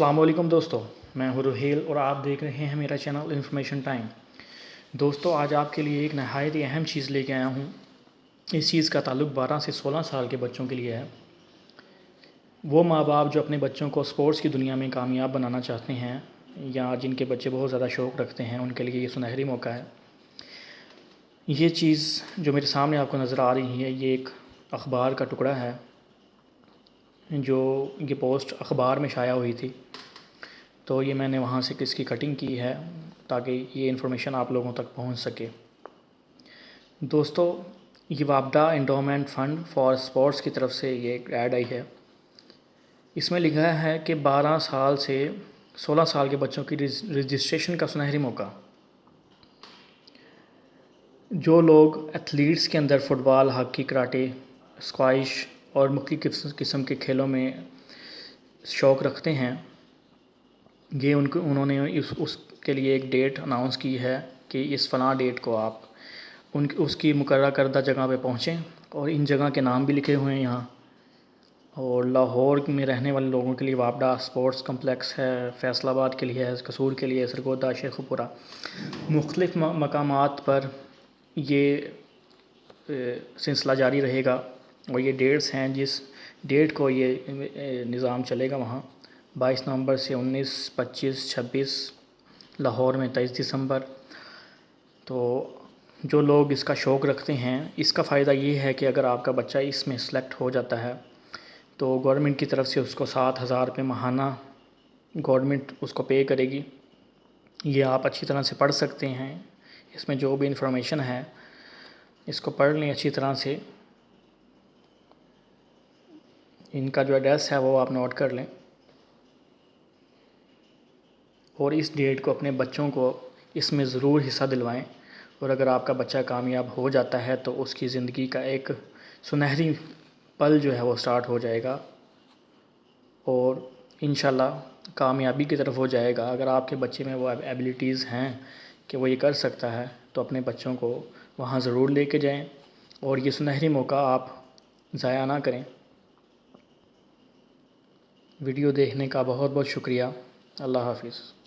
अस्सलाम वालेकुम दोस्तों, मैं हूँ रुहेल और आप देख रहे हैं मेरा चैनल इन्फॉर्मेशन टाइम। दोस्तों, आज आपके लिए एक नहायत ही अहम चीज़ लेके आया हूँ। इस चीज़ का ताल्लुक़ 12 से 16 साल के बच्चों के लिए है। वो माँ बाप जो अपने बच्चों को स्पोर्ट्स की दुनिया में कामयाब बनाना चाहते हैं या जिनके बच्चे बहुत ज़्यादा शौक़ रखते हैं, उनके लिए ये सुनहरी मौका है। ये चीज़ जो मेरे सामने आपको नज़र आ रही है, ये एक अखबार का टुकड़ा है जो ये पोस्ट अखबार में शाया हुई थी। तो ये मैंने वहाँ से इसकी कटिंग की है ताकि ये इन्फॉर्मेशन आप लोगों तक पहुँच सके। दोस्तों, ये वापडा एंडोमेंट फ़ंड फॉर स्पोर्ट्स की तरफ से ये एक ऐड आई है। इसमें लिखा है कि 12 साल से 16 साल के बच्चों की रजिस्ट्रेशन का सुनहरी मौका। जो लोग एथलीट्स के अंदर फ़ुटबॉल, हॉकी, कराटे, स्क्वैश और मुख्तलिफ़ किस्म के खेलों में शौक़ रखते हैं, ये उन्होंने उसके लिए एक डेट अनाउंस की है कि इस फ़लाँ डेट को आप उसकी मुकर्रर करदा जगह पे पहुँचें। और इन जगह के नाम भी लिखे हुए हैं यहाँ। और लाहौर में रहने वाले लोगों के लिए वापडा स्पोर्ट्स कम्प्लेक्स है, फ़ैसलाबाद के लिए है, कसूर के लिए, सरगोदा, शेखुपुरा, मुख्तलिफ़ मकामात पर ये सिलसिला जारी रहेगा। और ये डेट्स हैं जिस डेट को ये निज़ाम चलेगा वहाँ 22 नवंबर से 19, 25, 26, लाहौर में 23 दिसंबर। तो जो लोग इसका शौक़ रखते हैं, इसका फ़ायदा ये है कि अगर आपका बच्चा इसमें सेलेक्ट हो जाता है तो गवर्नमेंट की तरफ से उसको 7,000 रुपये माहाना गवर्नमेंट उसको पे करेगी। ये आप अच्छी तरह से पढ़ सकते हैं। इसमें जो भी इंफॉर्मेशन है इसको पढ़ लें अच्छी तरह से। इनका जो एड्रेस है वो आप नोट कर लें और इस डेट को अपने बच्चों को इसमें ज़रूर हिस्सा दिलवाएं। और अगर आपका बच्चा कामयाब हो जाता है तो उसकी ज़िंदगी का एक सुनहरी पल जो है वो स्टार्ट हो जाएगा और इंशाल्लाह कामयाबी की तरफ हो जाएगा। अगर आपके बच्चे में वो एबिलिटीज़ हैं कि वो ये कर सकता है तो अपने बच्चों को वहाँ ज़रूर लेके जाएं और ये सुनहरी मौका आप ज़ाया ना करें। वीडियो देखने का बहुत बहुत शुक्रिया। अल्लाह हाफ़िज़।